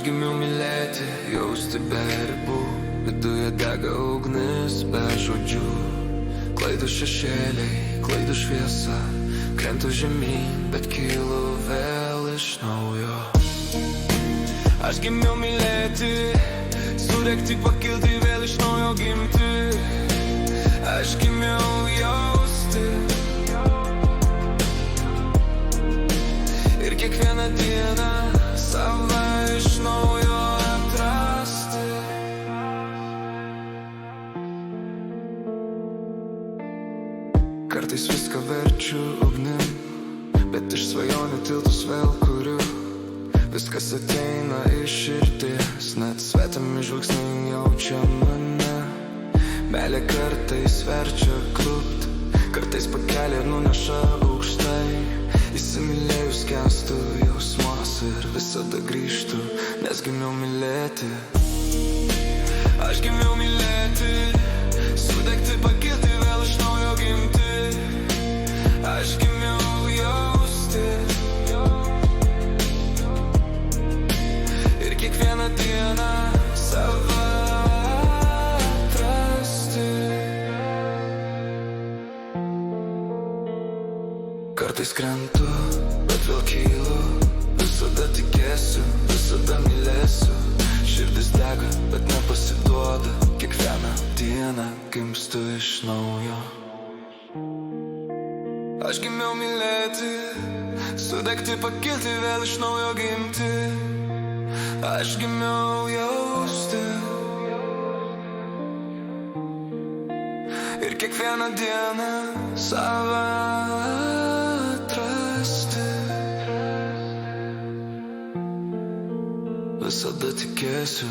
gimiau mylėti, jausti be ribų, viduje dega ugnis be žodžių. Klaidų šešėliai, klaidų šviesa, krentu žemyn, bet kylu vėl iš naujo. Aš gimiau mylėti, sudegti, pakilti, vėl iš naujo gimti. Aš gimiau jausti ir kiekvieną dieną save iš naujo atrasti. Kartais viską verčiu ugnim, bet iš svajonių tiltus vėl kuriu. Viskas ateina iš širdies, net svetimi žvilgsniai jaučia mane. Meilė kartais verčia klupt, kartais pakelia ir nuneša aukštai. Įsimylėjus skęstu jausmas ir visada grįžtu, nes gimiau mylėti. Aš gimiau mylėti, sudegti, pakilti, vėl iš naujo gimti. Aš gimiau jausti ir kiekvieną dieną save atrasti. Kartais krentu, bet vėl kylu, visada tikėsiu, visada mylėsiu. Širdis dega, bet nepasiduoda, kiekvieną dieną gimstu iš naujo. Aš gimiau mylėti, sudegti, pakilti, vėl iš naujo gimti. Aš gimiau jausti ir kiekvieną dieną save atrasti. Visada tikėsiu,